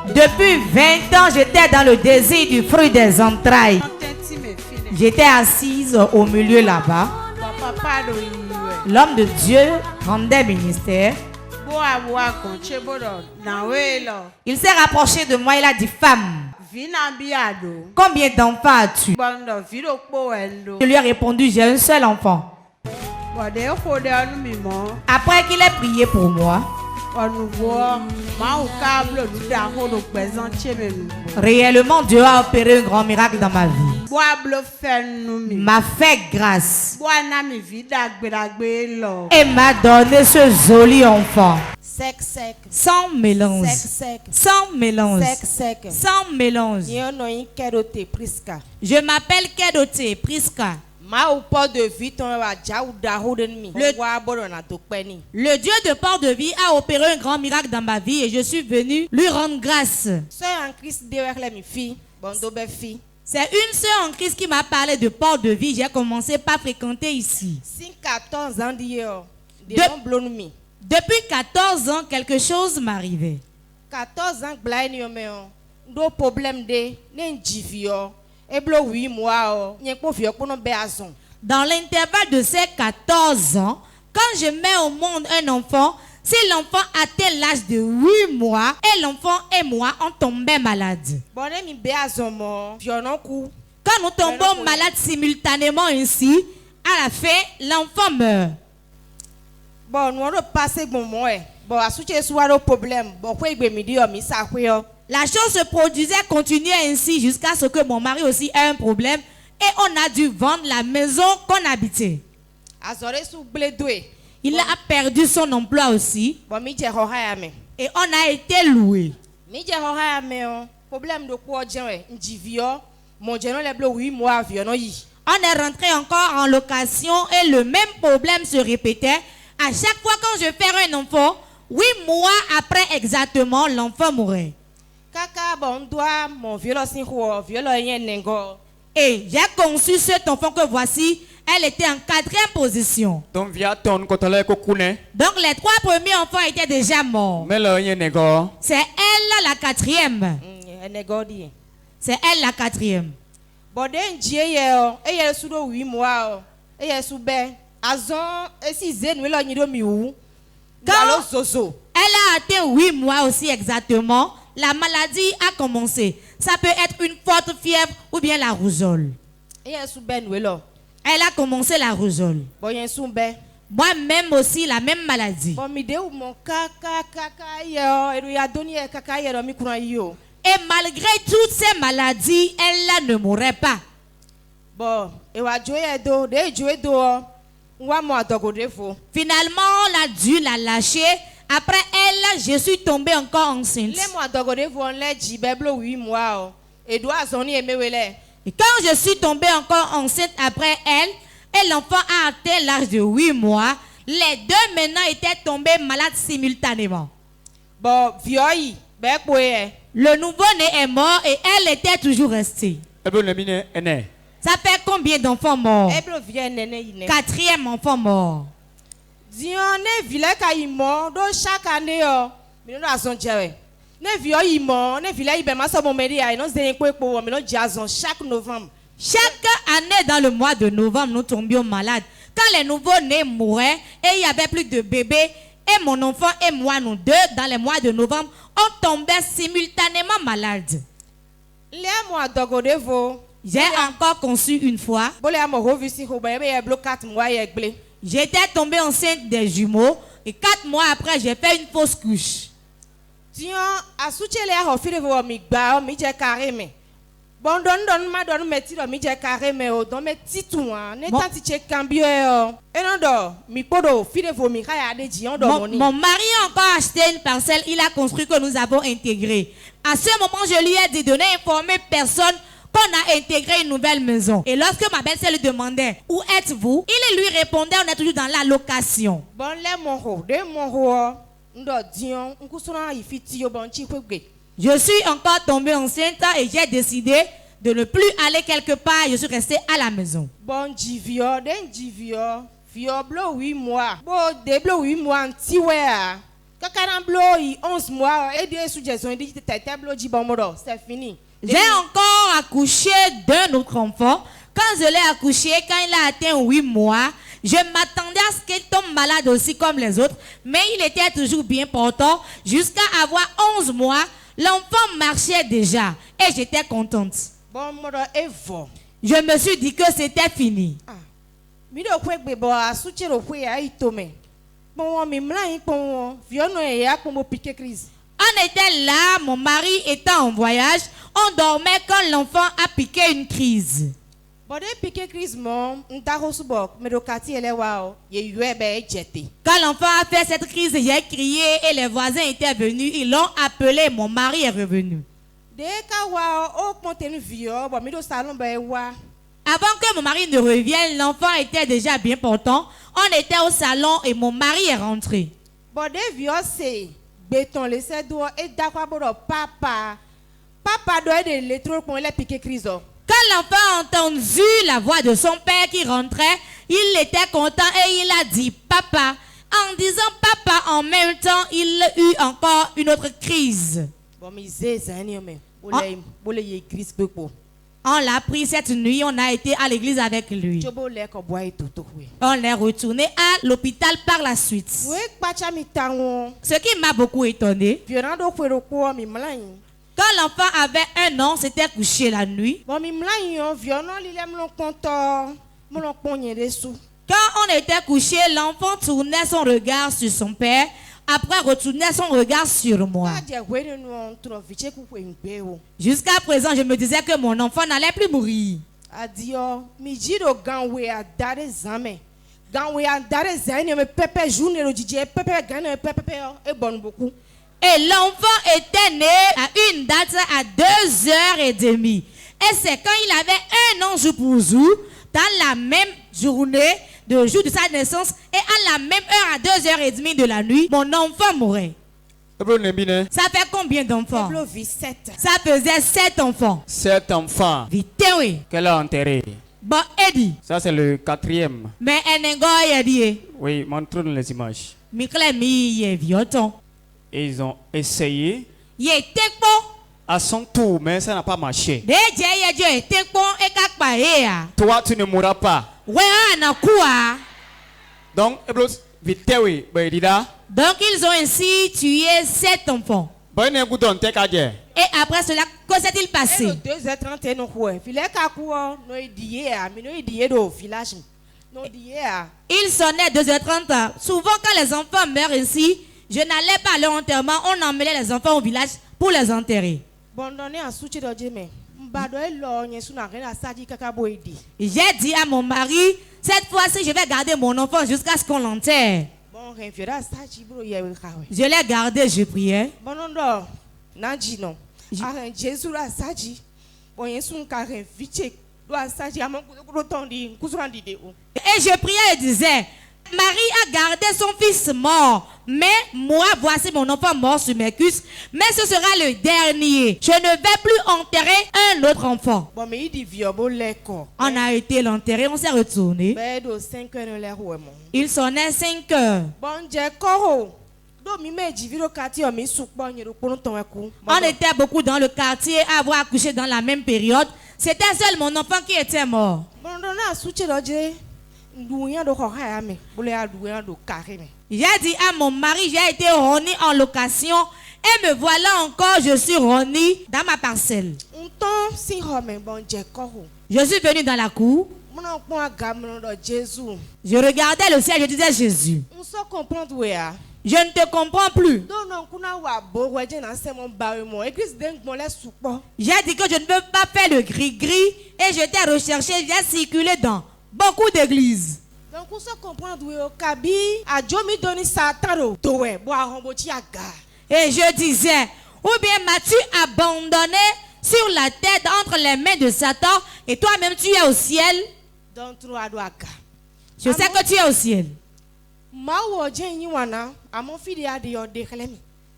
Depuis 20 ans, j'étais dans le désir du fruit des entrailles. J'étais assise au milieu là-bas. L'homme de Dieu rendait ministère. Il s'est rapproché de moi, il a dit: femme, combien d'enfants as-tu? Je lui ai répondu: j'ai un seul enfant. Après qu'il ait prié pour moi, réellement Dieu a opéré un grand miracle dans ma vie. M'a fait grâce et m'a donné ce joli enfant. Sans mélange. Sans mélange. Sans mélange. Je m'appelle Kedote Priska. Le Dieu de Port-de-Vie a opéré un grand miracle dans ma vie et je suis venu lui rendre grâce. C'est une sœur en Christ qui m'a parlé de Port-de-Vie. J'ai commencé par fréquenter ici. Depuis 14 ans, quelque chose m'arrivait. 14 ans, do problème de dans l'intervalle de ces 14 ans, quand je mets au monde un enfant, si l'enfant atteint l'âge de 8 mois et l'enfant et moi on tombait malade. Quand nous tombons malades simultanément ainsi, à la fin, l'enfant meurt. La chose se produisait, continuait ainsi jusqu'à ce que mon mari aussi ait un problème et on a dû vendre la maison qu'on habitait. Il a perdu son emploi aussi et on a été loué. On est rentré encore en location et le même problème se répétait. À chaque fois quand je fais un enfant, 8 mois après exactement, l'enfant mourait. Et j'ai conçu cet enfant que voici, elle était en 4e position. Donc les 3 premiers enfants étaient déjà morts. C'est elle la 4e. C'est elle la 4e. Quand elle a atteint 8 mois aussi exactement, la maladie a commencé. Ça peut être une forte fièvre ou bien la rougeole. Elle a commencé la rougeole. Moi-même aussi la même maladie. Et malgré toutes ces maladies, elle ne mourrait pas. Finalement, on a dû la lâcher. Après elle, je suis tombée encore enceinte. Et quand je suis tombée encore enceinte après elle, et l'enfant a atteint l'âge de 8 mois, les deux maintenant étaient tombés malades simultanément. Le nouveau-né est mort et elle était toujours restée. Ça fait combien d'enfants morts? 4e enfant mort. Chaque année, chaque année dans le mois de novembre, nous tombions malades. Quand les nouveaux-nés mouraient et il n'y avait plus de bébés, et mon enfant et moi, nous deux, dans les mois de novembre, on tombait simultanément malades. J'ai encore conçu une fois. J'étais tombée enceinte des jumeaux et 4 mois après, j'ai fait une fausse couche. Mon mari a encore acheté une parcelle, il a construit que nous avons intégré. À ce moment, je lui ai dit de n'informer personne qu'on a intégré une nouvelle maison. Et lorsque ma belle-sœur lui demandait où êtes-vous, il lui répondait on est toujours dans la location. Je suis encore tombée enceinte et j'ai décidé de ne plus aller quelque part. Je suis restée à la maison. 11 mois, et des suggestions, dit c'est fini. J'ai encore accouché d'un autre enfant. Quand je l'ai accouché, quand il a atteint 8 mois, je m'attendais à ce qu'il tombe malade aussi comme les autres, mais il était toujours bien portant. Jusqu'à avoir 11 mois, l'enfant marchait déjà et j'étais contente. Je me suis dit que c'était fini. On était là, mon mari était en voyage, on dormait quand l'enfant a piqué une crise. Quand l'enfant a fait cette crise, j'ai crié et les voisins étaient venus, ils l'ont appelé, mon mari est revenu. Avant que mon mari ne revienne, l'enfant était déjà bien portant. On était au salon et mon mari est rentré. Quand l'enfant a entendu la voix de son père qui rentrait, il était content et il a dit papa. En disant papa, en même temps, il a eu encore une autre crise. On l'a pris cette nuit, on a été à l'église avec lui. On est retourné à l'hôpital par la suite. Ce qui m'a beaucoup étonné, quand l'enfant avait 1 an, s'était couché la nuit. Quand on était couché, l'enfant tournait son regard sur son père, après retournait son regard sur moi. Jusqu'à présent, je me disais que mon enfant n'allait plus mourir. Et l'enfant était né à une date à 2h30. Et c'est quand il avait 1 an jour pour jour, dans la même journée, de jour de sa naissance, et à la même heure à 2h30 de la nuit, mon enfant mourait. Ça fait combien d'enfants? Ça faisait 7 enfants. 7 enfants. Vite, oui. Qu'elle a enterré. Bon, Eddie. Ça, c'est le 4e. Mais elle dit. Oui, montre-nous les images. Et ils ont essayé à son tour, mais ça n'a pas marché. Toi, tu ne mourras pas. Donc, ils ont ainsi tué 7 enfants. Et après cela, que s'est-il passé? Il sonnait 2h30. Souvent, quand les enfants meurent ici, je n'allais pas à leur enterrement. On emmenait les enfants au village pour les enterrer. J'ai dit à mon mari, cette fois-ci, je vais garder mon enfant jusqu'à ce qu'on l'enterre. Je l'ai gardé, je priais. Et je priais et disais, Marie a gardé son fils mort, mais moi, voici mon enfant mort sur mes cuisses, mais ce sera le dernier. Je ne vais plus enterrer un autre enfant. On a été l'enterrer, on s'est retourné. Il sonnait 5h. On était beaucoup dans le quartier à avoir accouché dans la même période. C'était seul mon enfant qui était mort. J'ai dit à mon mari, j'ai été Roni en location et me voilà encore, je suis Roni dans ma parcelle. Je suis venu dans la cour. Je regardais le ciel, je disais Jésus. Je ne te comprends plus. J'ai dit que je ne veux pas faire le gris-gris et je t'ai recherché, j'ai circulé dans beaucoup d'églises. Et je disais, ou bien m'as-tu abandonné sur la tête entre les mains de Satan et toi-même tu es au ciel? Je sais que tu es au ciel.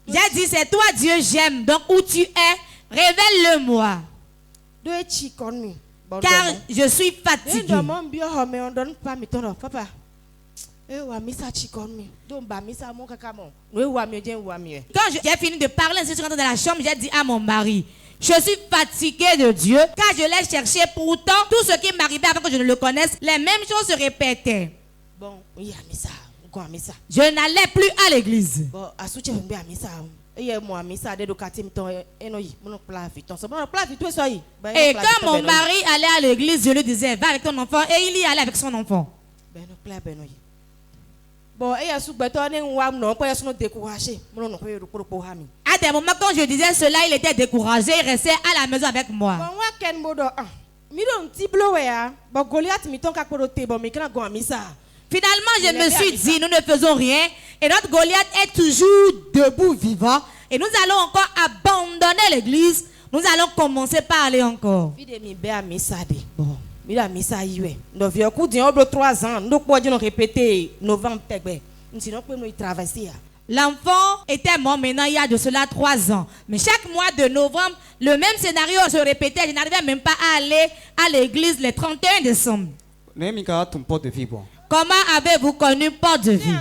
J'ai dit, c'est toi Dieu, j'aime. Donc où tu es, révèle-le-moi. Car je suis fatigué. Quand j'ai fini de parler, je suis rentré dans la chambre, j'ai dit à mon mari, je suis fatiguée de Dieu, car je l'ai cherché. Pourtant, tout ce qui m'arrivait avant que je ne le connaisse, les mêmes choses se répétaient. Je n'allais plus à l'église. Et quand mon mari allait à l'église, je lui disais, va avec ton enfant, et il y allait avec son enfant. À des moments, quand je disais cela, il était découragé, il restait à la maison avec moi. Finalement, je me suis dit, nous ne faisons rien, et notre Goliath est toujours debout, vivant, et nous allons encore abandonner l'église, nous allons commencer par aller encore. L'enfant était mort maintenant il y a de cela 3 ans. Mais chaque mois de novembre, le même scénario se répétait. Je n'arrivais même pas à aller à l'église le 31 décembre. Comment avez-vous connu Porte de Vie?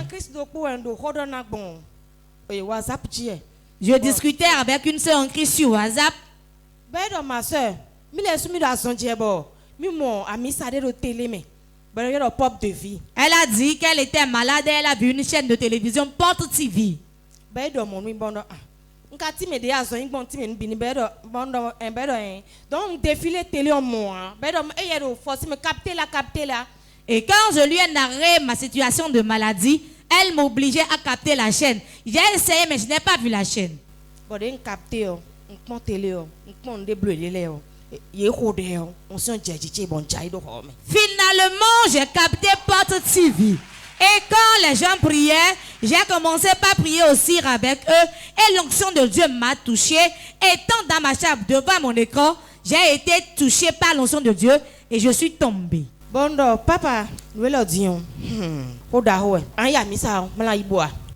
Je discutais avec une sœur en Christ sur WhatsApp. Elle a dit qu'elle était malade et elle a vu une chaîne de télévision Porte TV. Et quand je lui ai narré ma situation de maladie, elle m'obligeait à capter la chaîne. J'ai essayé mais je n'ai pas vu la chaîne. Finalement, j'ai capté Porte TV. Et quand les gens priaient, j'ai commencé par prier aussi avec eux. Et l'onction de Dieu m'a touché. Étant dans ma chambre devant mon écran, j'ai été touché par l'onction de Dieu et je suis tombé. Papa,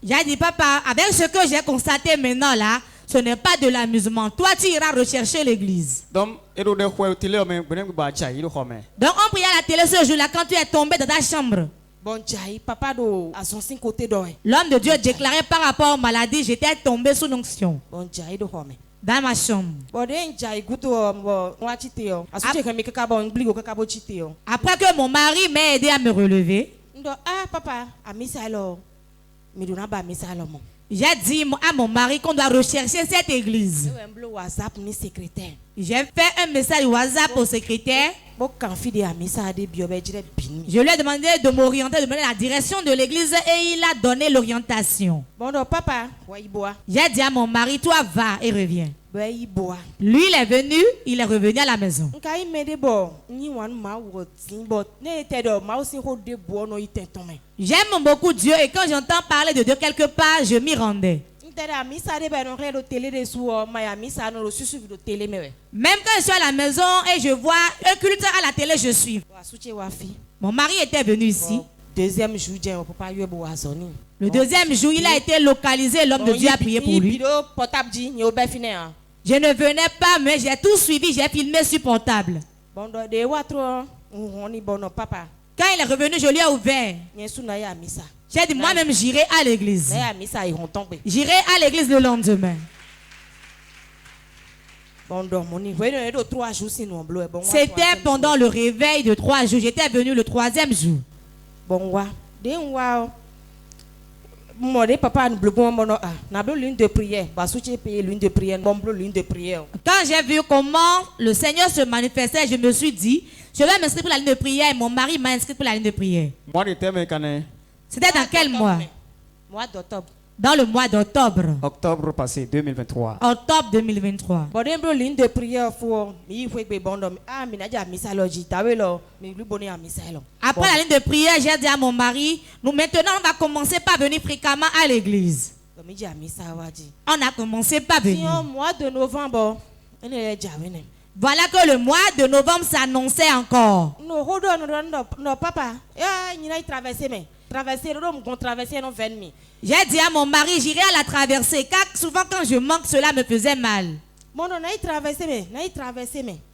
J'ai dit, papa, avec ce que j'ai constaté maintenant là, ce n'est pas de l'amusement. Toi, tu iras rechercher l'église. Donc, on priait à la télé ce jour-là quand tu es tombé dans ta chambre. L'homme de Dieu déclarait par rapport aux maladies, j'étais tombé sous l'onction. Dans ma chambre. Après que mon mari m'a aidé à me relever, j'ai dit à mon mari qu'on doit rechercher cette église. J'ai fait un message WhatsApp au secrétaire. Je lui ai demandé de m'orienter, de me donner la direction de l'église et il a donné l'orientation. J'ai dit à mon mari, toi va et reviens. Lui, il est venu, il est revenu à la maison. J'aime beaucoup Dieu et quand j'entends parler de Dieu quelque part, je m'y rendais. Même quand je suis à la maison et je vois un culte à la télé, je suis. Mon mari était venu ici. Le deuxième jour, il a été localisé. L'homme de Dieu a prié pour lui. Je ne venais pas, mais j'ai tout suivi. J'ai filmé sur portable. Quand il est revenu, je lui ai ouvert. J'ai dit, moi-même, j'irai à l'église. J'irai à l'église le lendemain. C'était pendant le réveil de 3 jours. J'étais venu le 3e jour. Quand j'ai vu comment le Seigneur se manifestait, je me suis dit, je vais m'inscrire pour la ligne de prière. Et mon mari m'a inscrit pour la ligne de prière. C'était dans quel mois? Mois d'octobre. Dans le mois d'octobre. Octobre passé, 2023. Octobre 2023. Après la ligne de prière, j'ai dit à mon mari, maintenant on va commencer par venir fréquemment à l'église. On a commencé par venir. Voilà que le mois de novembre s'annonçait encore. J'ai dit à mon mari, j'irai à la traversée, car souvent quand je manque, cela me faisait mal.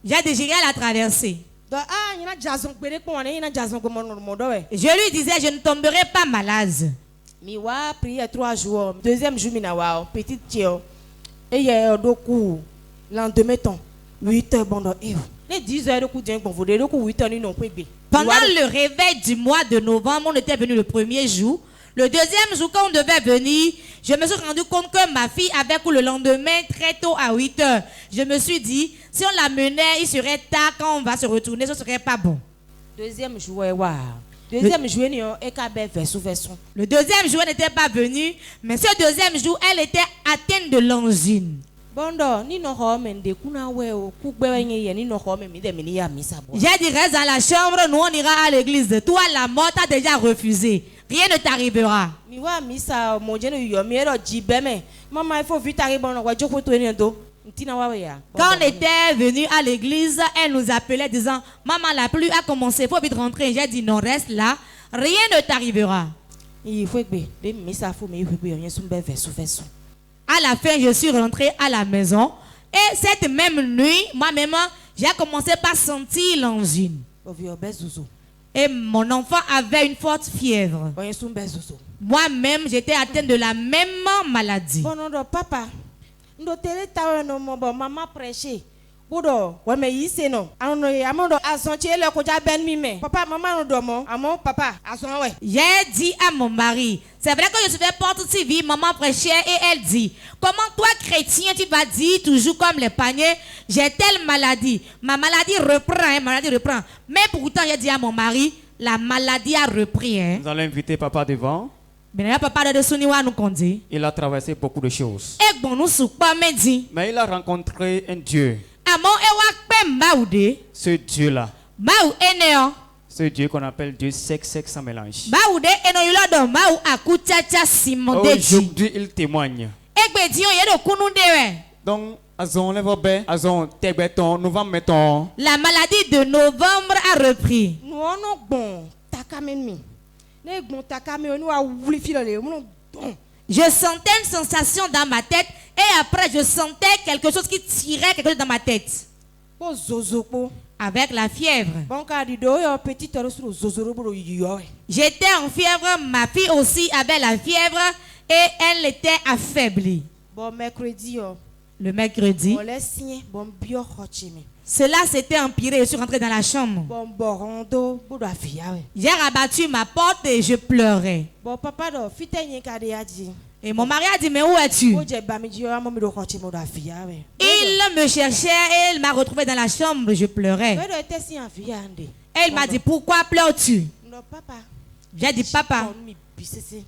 J'ai dit, j'irai à la traversée. Je lui disais, je ne tomberai pas malade. Miwa prié 3 jours. Deuxième jour, minawa petite tio. Et il y a beaucoup. Lendemain temps, 8 heures bon et les 10 heures de coup d'un bon vous de coup 8 heures non peut. Pendant le réveil du mois de novembre, on était venu le premier jour. Le deuxième jour, quand on devait venir, je me suis rendu compte que ma fille avait cours le lendemain très tôt à 8 heures. Je me suis dit, si on la menait, il serait tard quand on va se retourner, ce serait pas bon. Deuxième jour, deuxième jour, le deuxième jour, elle n'était pas venue, mais ce deuxième jour, elle était atteinte de l'angine. J'ai dit, reste dans la chambre, nous on ira à l'église. Toi, la mort t'a déjà refusé. Rien ne t'arrivera. Quand on était venu à l'église, elle nous appelait disant, maman, la pluie a commencé, il faut vite rentrer. J'ai dit, non, reste là, rien ne t'arrivera. À la fin, je suis rentrée à la maison. Et cette même nuit, moi-même, j'ai commencé par sentir l'angine. Et mon enfant avait une forte fièvre. Moi-même, j'étais atteinte de la même maladie. Papa, maman prêchait. Papa, maman, papa, j'ai dit à mon mari, c'est vrai que je suis fait porte civile, maman prêchait et elle dit, comment toi chrétien tu vas dire toujours comme les paniers, j'ai telle maladie, ma maladie reprend, mais pourtant j'ai dit à mon mari, la maladie a repris. Nous allons inviter papa devant. Il a traversé beaucoup de choses. Mais il a rencontré un Dieu. Ce Dieu-là. Ce Dieu qu'on appelle Dieu sexe sans mélange. Aujourd'hui, il témoigne. Donc, la maladie de novembre a repris. Je sentais une sensation dans ma tête et après je sentais quelque chose qui tirait quelque chose dans ma tête. Avec la fièvre. J'étais en fièvre, ma fille aussi avait la fièvre et elle était affaiblie. Le mercredi, cela s'était empiré. Je suis rentrée dans la chambre. J'ai rabattu ma porte et je pleurais. Et mon mari a dit, mais où es-tu? Il me cherchait et il m'a retrouvé dans la chambre. Je pleurais. Et il m'a dit, pourquoi pleures-tu? J'ai dit, papa,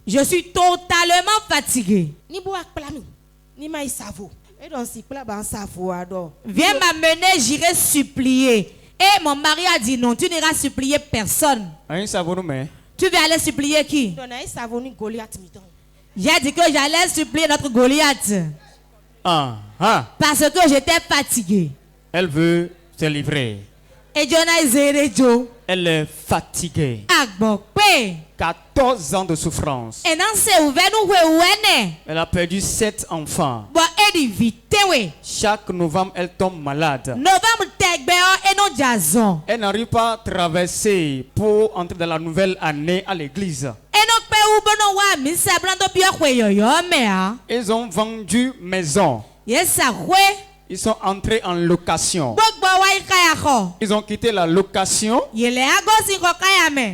je suis totalement fatiguée. Viens m'amener, j'irai supplier. Et mon mari a dit non, tu n'iras supplier personne. Tu vas aller supplier qui? J'ai dit que j'allais supplier notre Goliath. Parce que j'étais fatiguée. Elle veut se livrer. Elle est fatiguée. 14 ans de souffrance. Elle a perdu 7 enfants. Chaque novembre, elle tombe malade. Elle n'arrive pas à traverser pour entrer dans la nouvelle année à l'église. Ils ont vendu maison. Ils sont entrés en location. Ils ont quitté la location. Ils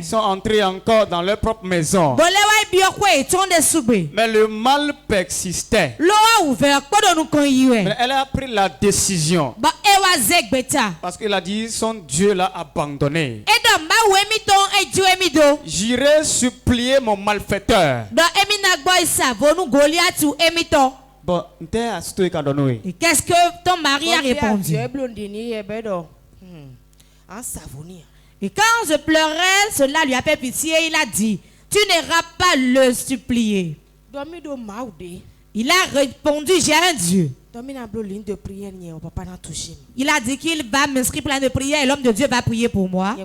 sont entrés encore dans leur propre maison. Mais le mal persistait. Mais elle a pris la décision. Parce qu'il a dit son Dieu l'a abandonné. J'irai supplier mon malfaiteur. Et qu'est-ce que ton mari a répondu? Et quand je pleurais, cela lui a fait pitié. Il a dit, tu n'iras pas le supplier. Il a répondu, j'ai un Dieu. Il a dit qu'il va m'inscrire plein de prières et l'homme de Dieu va prier pour moi.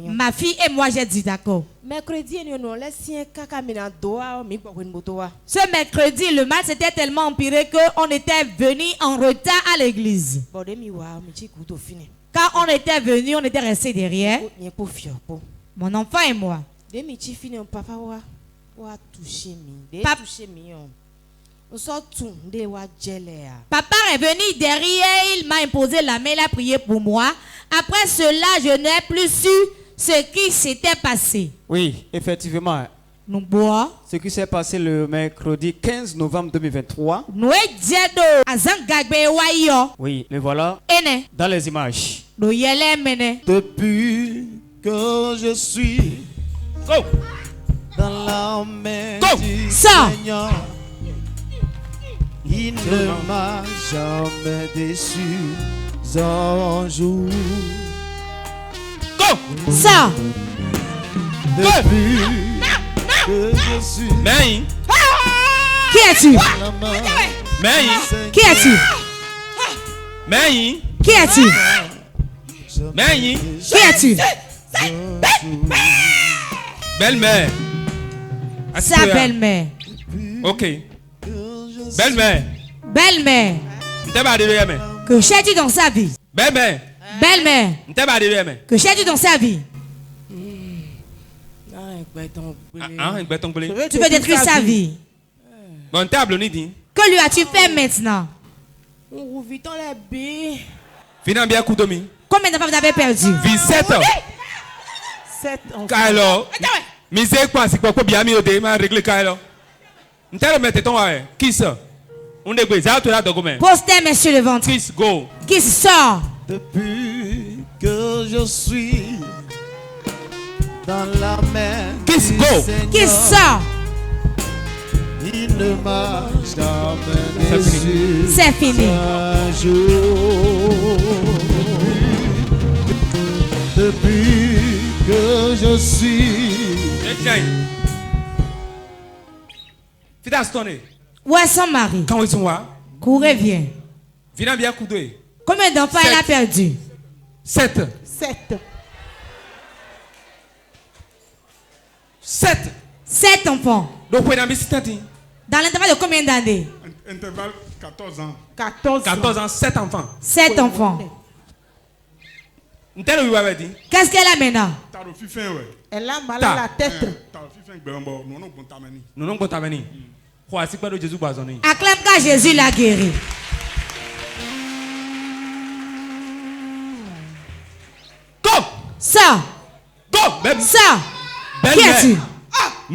Ma fille et moi, j'ai dit d'accord. Ce mercredi, le mal s'était tellement empiré qu'on était venu en retard à l'église. Quand on était venu, on était resté derrière. Mon enfant et moi. Papa est venu derrière, il m'a imposé la main, il a prié pour moi. Après cela, je n'ai plus su ce qui s'était passé. Oui, effectivement. Nous bois. Ce qui s'est passé le mercredi 15 novembre 2023. Oui, le voilà dans les images. Depuis que je suis dans la main du Seigneur, il ne m'a jamais déçu un jour. Ça. Depuis que je suis. Qui es-tu? Qui es-tu? Qui es-tu? Qui es-tu? Belle-mère. Sa belle-mère. Ok. Belle-mère. Belle-mère. Que cherches-tu dans sa vie? Belle-mère. Belle-mère. Que cherches-tu dans sa vie? Tu veux détruire sa vie. Que lui as-tu fait maintenant? Combien d'enfants vous avez perdu? 7 ans. 7 ans. Alors, misère quoi, c'est quoi bien mieux de m'a réglé Kailo. N'telle mette ton qui ça? On est quoi ça tu là document. Postez monsieur le ventre. Kiss go. Qui sort? Depuis que je suis dans la mer. Kiss go. Qui sort? Il ne m'a jamais déçu. C'est fini. Un jour. Depuis que je suis. Fida Stone. Où est son mari? Quand ils sont là? Courez, viens. Viens bien couder. Combien d'enfants elle a perdu? 7. 7 enfants. Donc, dans l'intervalle de combien d'années? Intervalle 14 ans. 14 ans, 7 enfants. 7 enfants. Qu'est-ce qu'elle a maintenant? Elle a mal à la tête. Acclame quand Jésus l'a guéri. Go! Ça! Go! Ça! Qui es-tu? Qui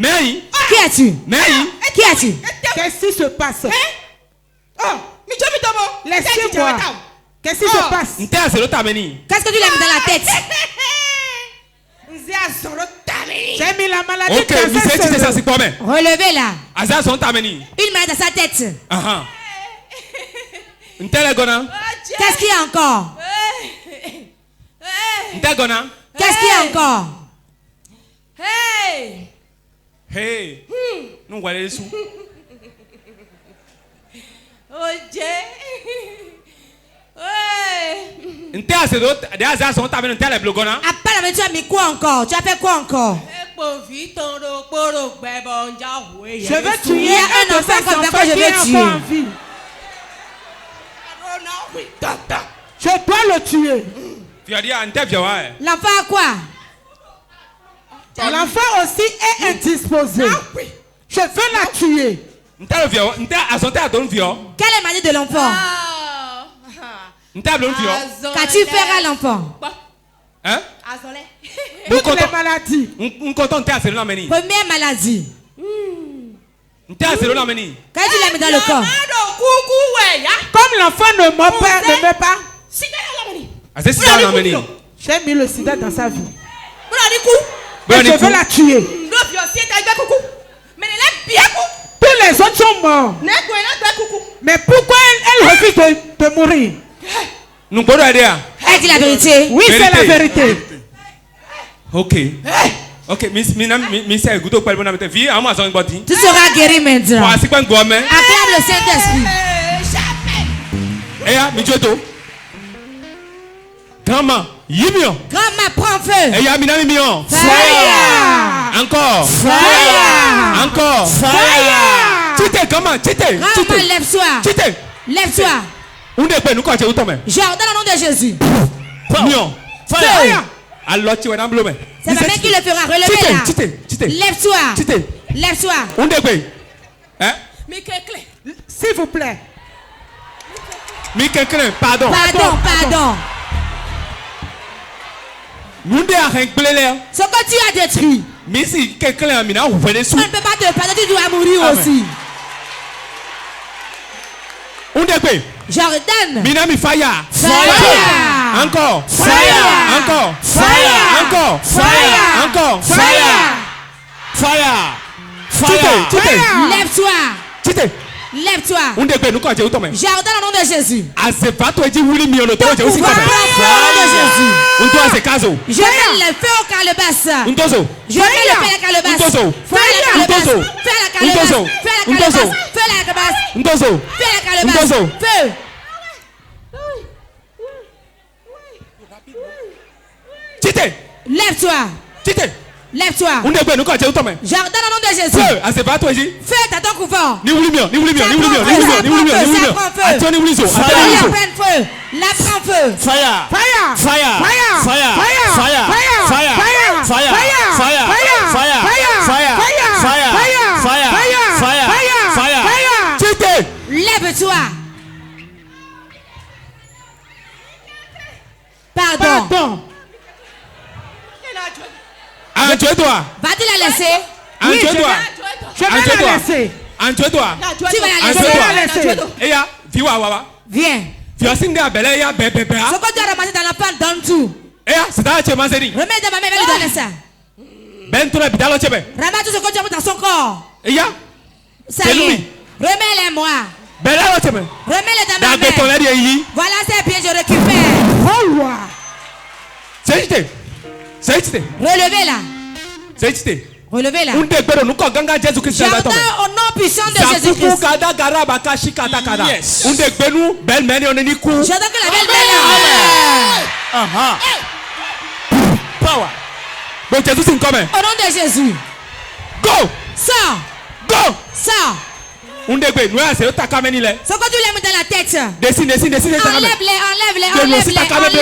es-tu? Qui es-tu? Qu'est-ce qui se passe? Laissez-moi. Qu'est-ce qui se passe? Qu'est-ce que tu l'as mis dans la tête? J'ai mis la maladie dans sa tête. Relevez-la. Une main dans sa tête. Qu'est-ce qu'il y a encore? Qu'est-ce qu'il y a encore? Hey! Nous voilà les sous. Oh Dieu! Après, tu as mis quoi encore? Tu as fait quoi encore? Je veux tuer un enfant que je veux tuer. Je dois le tuer. L'enfant a quoi? L'enfant aussi est indisposé. Je veux la tuer. Quelle est la maladie de l'enfant? Qu'as-tu fait à l'enfant? Hein? Toutes les maladies. Première maladie. Qu'est-ce que tu l'as mis dans le corps? Comme l'enfant ne meurt pas. J'ai mis le sida dans sa vie. Et je veux la tuer. Tous les autres sont morts. Mais pourquoi elle refuse de mourir? Elle dit la vérité. Oui, c'est la vérité. Ok. Tu seras guéri maintenant. Acclame le Saint-Esprit. Grand-maman, Grand-maman, prends feu. Fire. Encore. Fire. Encore. Fire. Grand-maman, lève-toi. Lève-toi. J'ordonne au nom de Jésus. Mion. Fire. Alors tu es dans le C'est ma main qui le fera. Relevez là. Lève-toi. Lève-toi. On est hein? S'il vous plaît. Pardon. Pardon. Nous devons Ce que tu as détruit. Mais si quelqu'un a mis là, vous venez sous. On ne peut pas te pardonner, tu dois mourir aussi. On est Jordan. Minami fire. Encore. Fire. Lève-toi. Lève-toi. Jordan au nom de Jésus. Je mets le feu au calebasse. Je mets le feu à la calebasse. Feu à la calebasse. Feu. Lève-toi. Lève-toi. Jordan au nom de Jésus. Feu à ton couvent. La prends feu. Fire. Lève-toi. Pardon. Enjoie-toi. Va-t-il la laisser? Enjoie-toi. Je vais la laisser. Enjoie-toi. Tu vas la laisser. Viens. Ce que tu as ramassé dans la panne, donne tout. Remets dans ma main, va lui donner ça. Ramasse tout ce que tu as mis dans son corps. Ça y est. Remets-les-moi. Remets-les dans ma main. Voilà, c'est bien, je récupère. Relevez-la. Relevez-la. Jordan au nom puissant de Jésus-Christ. Jordan que la belle Power. Au nom de Jésus. Go. Sors. Sors. Ce que tu l'as mis dans la tête.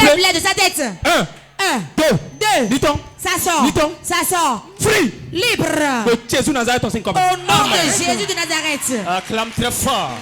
Enlève-les de sa tête. 1, 2. Ça sort. Free. Libre. Au nom de Jésus de Nazareth. Acclame très fort.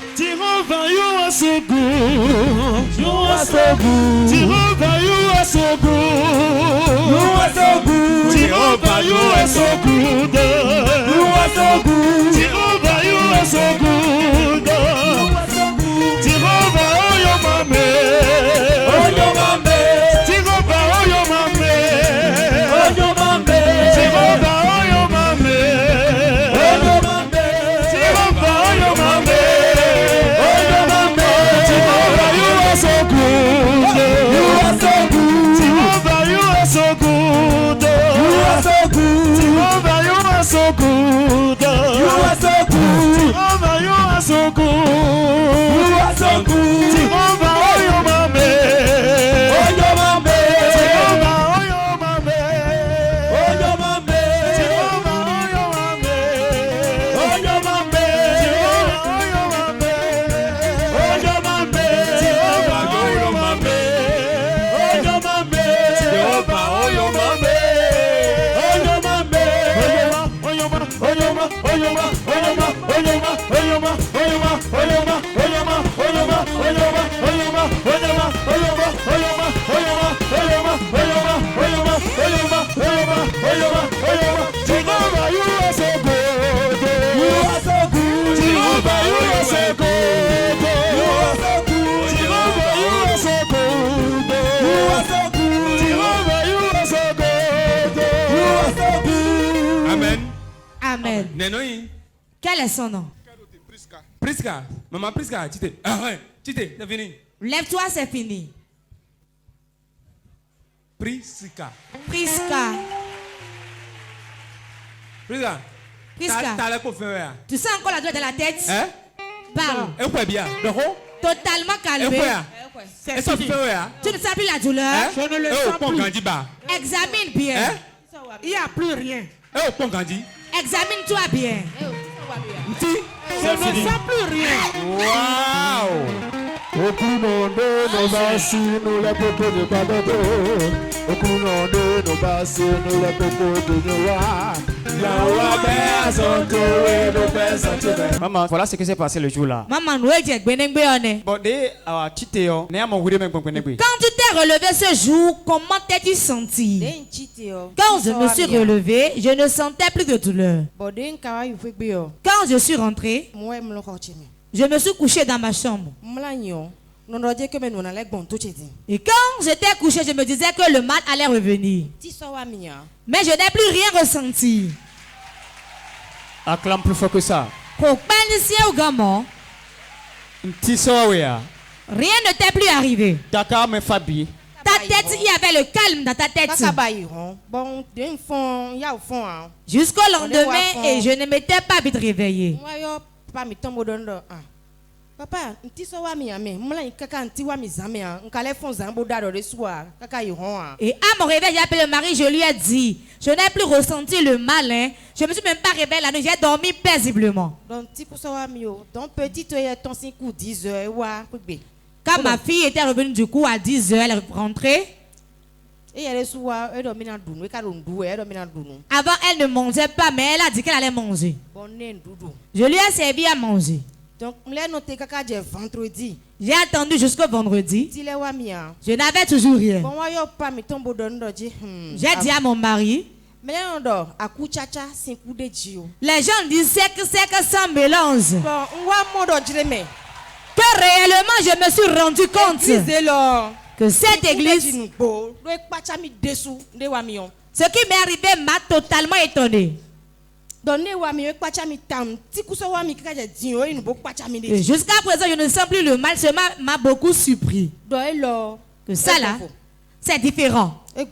Amen. Quel est son nom? Priska. Maman Priska, tu t'es. C'est fini. Lève-toi, c'est fini. Priska. Tu sens encore la douleur de la tête? Parle. Totalement calmé. Tu ne sens plus la douleur? Je ne le sens plus. Examine bien. Il n'y a plus rien. Examine-toi bien. Je ne sens plus rien. Wow. Au coulant de nos bassines, nous la popo de Badodo. Au coulant de nos bassines, nous la popo de Noah. Maman, voilà ce qui s'est passé le jour-là. Maman, nous étions benengbeone. Quand tu t'es relevé ce jour, comment t'es-tu senti? Quand je me suis relevé, je ne sentais plus de douleur. Quand je suis rentré, je me suis couché dans ma chambre. Et quand j'étais couché, je me disais que le mal allait revenir. Mais je n'ai plus rien ressenti. Acclame plus fort que ça. Rien ne t'est plus arrivé. Ta tête, il y avait le calme dans ta tête. Jusqu'au lendemain, et je ne m'étais pas vite réveillé. Papa, et à mon réveil, j'ai appelé le mari, je lui ai dit, je n'ai plus ressenti le mal, hein. Je me suis même pas réveillé la nuit, j'ai dormi paisiblement. Quand ma fille était revenue du coup à 10h, elle est rentrée. Avant, elle ne mangeait pas, mais elle a dit qu'elle allait manger. Je lui ai servi à manger. Donc, j'ai attendu jusqu'au vendredi. Je n'avais toujours rien. J'ai dit à mon mari, les gens disaient que c'est que ça mélange. Que réellement je me suis rendu compte que cette église, ce qui m'est arrivé m'a totalement étonné. Et jusqu'à présent, je ne sens plus le mal, cela m'a beaucoup surpris. Que ça là, c'est différent. Que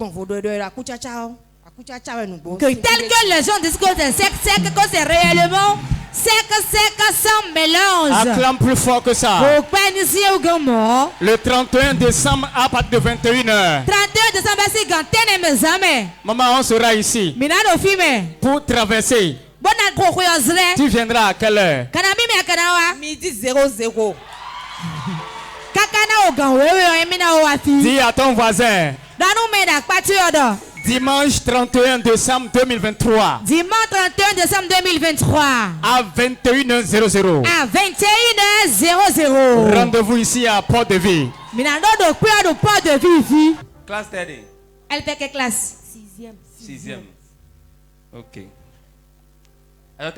tel que les gens disent que c'est réellement, c'est que ça mélange. Acclame plus fort que ça. Le 31 décembre à partir de 21h. 31 décembre, c'est quand maman, on sera ici pour traverser. Tu viendras à quelle heure? Midi 00. Dis à ton voisin. Dimanche 31 décembre 2023. Dimanche 31 décembre 2023. À 21h00. À 21h00. Rendez-vous ici à Port-de-Vie. Classe TD. Elle fait quelle classe? 6e. Ok. Alors,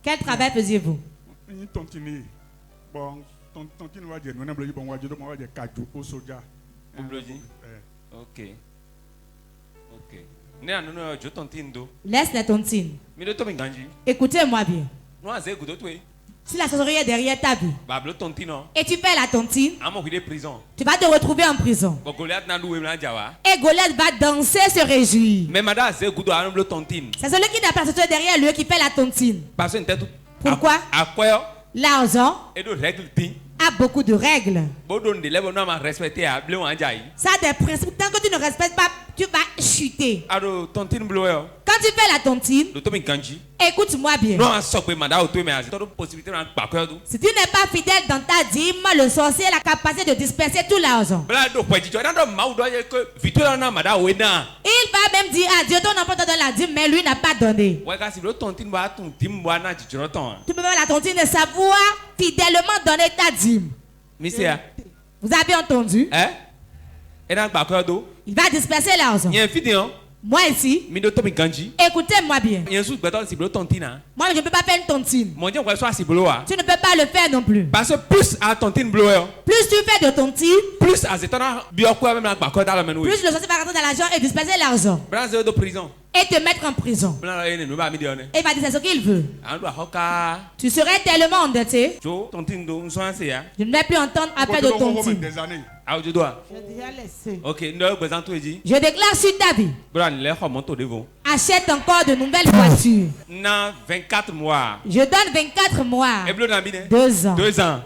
quel travail faisiez-vous? Bon, tontine va dire, nous n'avons pas dit, on va dire cadeau au soja. Ok. Laisse la tontine. Écoutez-moi bien. Si la sorcellerie est derrière ta vie et tu fais la tontine, tu vas te retrouver en prison. Et Goliath va danser, se réjouir. C'est celui qui n'a pas sorcellerie derrière lui qui fait la tontine. Pourquoi? L'argent a beaucoup de règles. Ça a des principes. Tant que tu ne respectes pas, tu vas chuter. Quand tu fais la tontine, écoute-moi bien. Si tu n'es pas fidèle dans ta dîme, le sorcier a la capacité de disperser tout l'argent. Il va même dire à Dieu, ton enfant te donne la dîme, mais lui n'a pas donné. Tu peux faire la tontine et savoir fidèlement donner ta dîme. Vous avez entendu? Il va disperser l'argent. Moi ici, écoutez-moi bien. Moi je ne peux pas faire une tontine. Tu ne peux pas le faire non plus. Parce que plus tu fais de tontine, plus le sorcier va rentrer dans l'argent et disperser l'argent. Et te mettre en prison. Et il va dire c'est ce qu'il veut. Tu serais tellement endetté. Je ne vais plus entendre appel de tontine. Je déjà laissé. Je déclare sur ta vie. Achète encore de nouvelles voitures. 24 mois. Je donne 24 mois. 2 ans. 2 ans.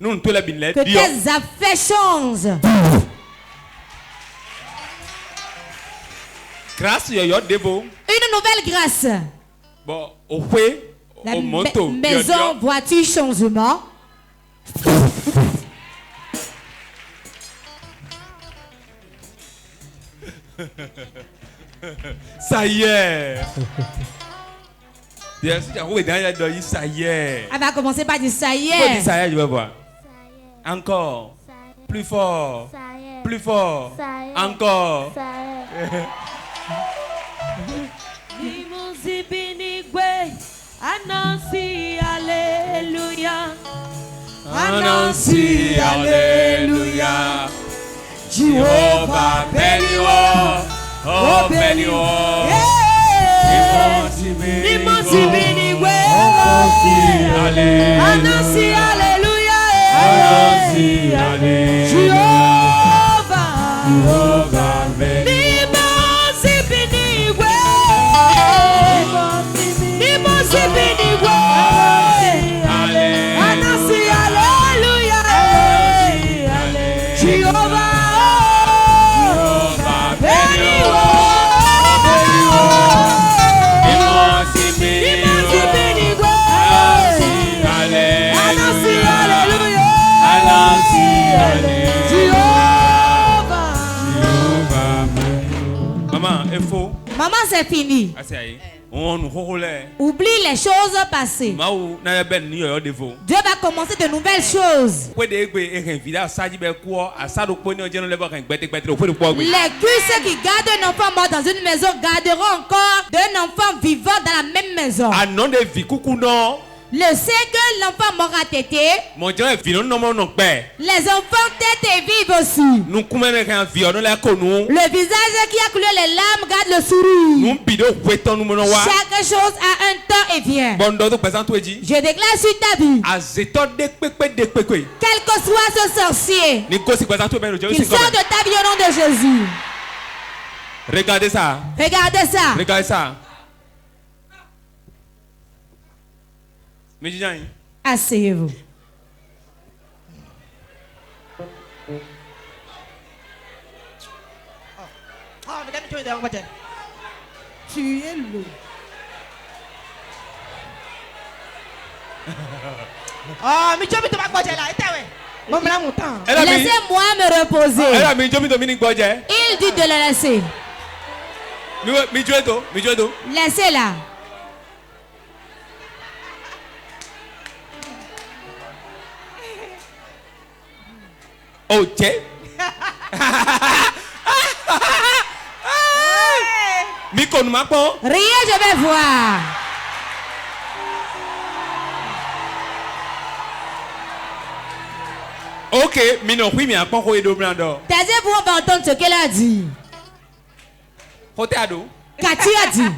Que tes affaires changent. Grâce une nouvelle grâce. La maison, voiture, changement. Ça y est. Bien sûr, ça y est. Elle va commencer par dire ça y Faut dire est. ça y est, je vais voir. Encore. Plus fort. Plus fort. Encore. Anansi, alléluia. Anansi, alléluia. Jehovah, béni-o. Oh, béni-o. Anansi, alléluia. Anansi, alléluia. Anansi, alléluia. Jehovah, béni-o. Maman, c'est fini. Oublie les choses passées. Dieu va commencer de nouvelles choses. Les cuisses qui gardent un enfant mort dans une maison garderont encore d'un enfant vivant dans la même maison. Le sait que l'enfant mort a tété. Les enfants têtent et vivent aussi. Le visage qui a coulé les larmes garde le sourire. Chaque chose a un temps et vient. Je déclare sur ta vie, quel que soit ce sorcier, qu'il sort de ta vie au nom de Jésus. Regardez ça. Regardez ça. Regardez ça. Asseyez-vous. Tu es lourd. Ah, mais tu as mis ton bac là. Laissez-moi me reposer. Il dit de le laisser. Laissez-la. Oh, tiens. Rien, je vais voir. Ok, taisez-vous, on va entendre ce qu'elle a dit. Cathy a dit.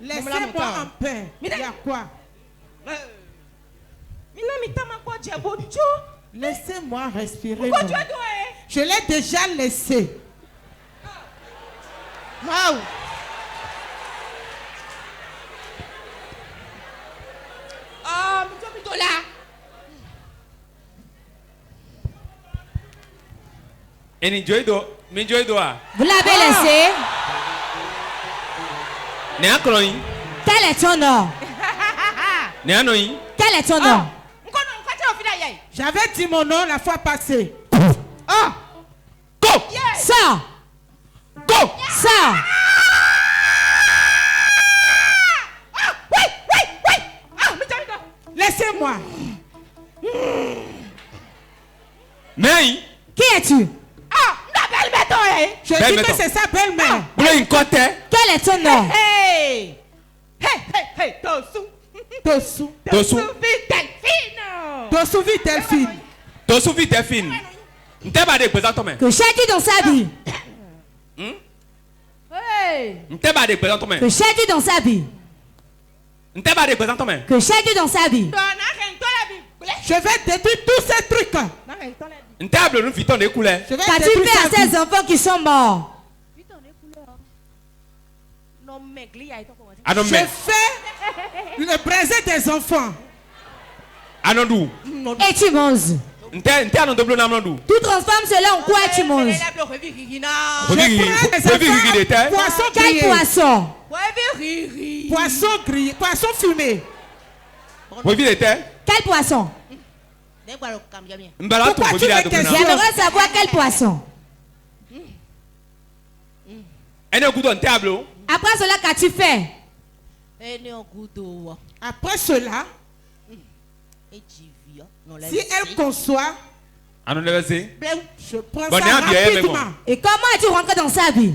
Laissez-moi en paix. Il y a quoi? Laissez-moi respirer. Je l'ai déjà laissé. Wow. Vous l'avez laissé. Quel est ton nom? Quel est ton nom? J'avais dit mon nom la fois passée. Go! Sors! Go! Sors! Laissez-moi. Mais Qui es-tu? Je dis que c'est sa belle-mère. Quel est ton nom? Tosu. Tosu Vitelfine. Que cherches-tu dans sa vie? Que cherches-tu dans sa vie? Que cherches-tu dans sa vie? Je vais détruire tous ces trucs. Qu'as-tu fait à ces enfants qui sont morts? Je fais le braiser des enfants. Et tu manges. Tu transformes cela en quoi tu manges? Quel poisson? Poisson grillé, poisson fumé. Quel poisson? Pourquoi tu me questionnes? J'aimerais savoir quel poisson. Après cela, qu'as-tu fait? Après cela, si elle conçoit, je prends ça rapidement. Et comment es-tu rentré dans sa vie?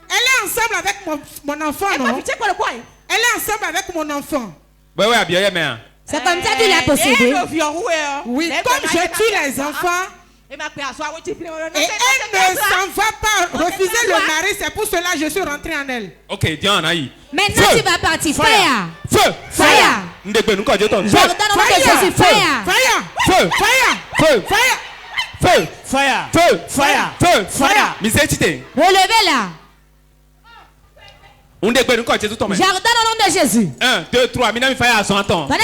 Elle est ensemble avec mon enfant, non? Elle est ensemble avec mon enfant. C'est comme ça que tu l'as possédé. Oui, comme je tue les enfants. Et elle ne s'en va pas refuser le mari, c'est pour cela que je suis rentré en elle. Ok, Dieu en a eu. Maintenant tu vas partir. Fire! Feu! Fire! Jordan, on va Jésus. Fire! Fire! Feu! Fire! Fire! Fire! Feu! Fire! Feu! Fire! Feu! Fire! Miséricorde. Relevez-la. Jordan au nom de Jésus. 1, 2, 3. Minami fire à son temps. Fire!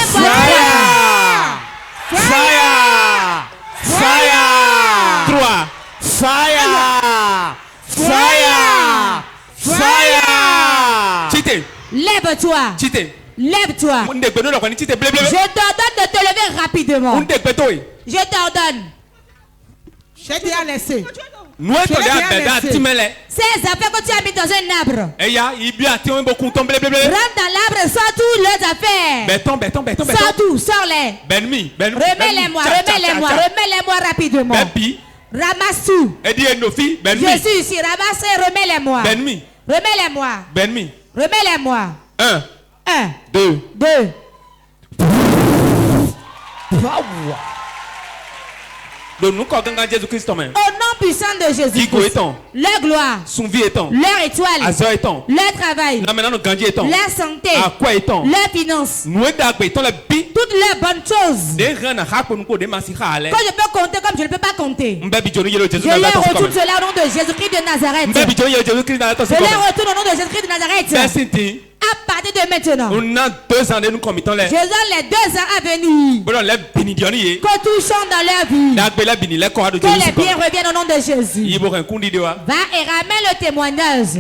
Fire! Fire! 3. Fire! Fire! Fire! Chité. Lève-toi. Chité. Lève-toi. Je t'ordonne de te lever rapidement. Je t'ordonne. J'ai déjà laissé. Ces affaires que tu as mis dans un arbre. Rentre dans l'arbre, sors tous leurs affaires. Sors tout, sors-les. Remets-les-moi, remets-les-moi rapidement. Ramasse tout. Je suis ici, ramasse et remets-les-moi. Remets-les-moi. Remets-les-moi. 1, 2. Au nom puissant de Jésus, leur gloire, leur étoile, leur travail, leur santé, leur finance, toutes leurs bonnes choses. Quand je peux compter comme je ne peux pas compter, je leur retourne cela au nom de Jésus-Christ de Nazareth. Je leur retourne au nom de Jésus-Christ de Nazareth. À partir de maintenant, je donne les 2 ans à venir. Que tout chante dans leur vie. Que les biens reviennent au nom de Jésus. Va et ramène le témoignage.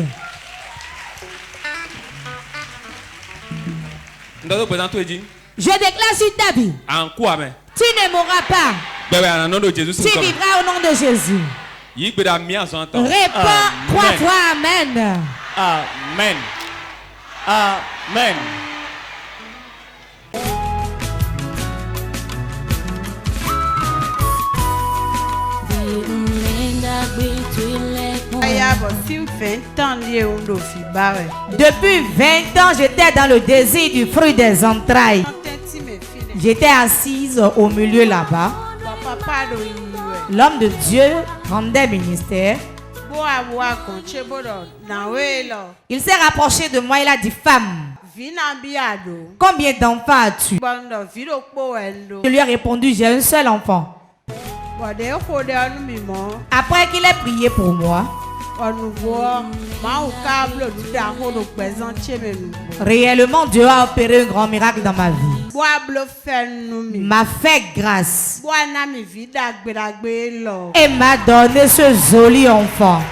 Je déclare sur ta vie. Tu ne mourras pas. Tu vivras au nom de Jésus. Réponds 3 fois Amen. Amen. Amen. Depuis 20 ans, j'étais dans le désir du fruit des entrailles. J'étais assise au milieu là-bas. L'homme de Dieu rendait ministère. Il s'est rapproché de moi, il a dit: femme, combien d'enfants as-tu? Je lui ai répondu: j'ai un seul enfant. Après qu'il ait prié pour moi, réellement Dieu a opéré un grand miracle dans ma vie. M'a fait grâce et m'a donné ce joli enfant.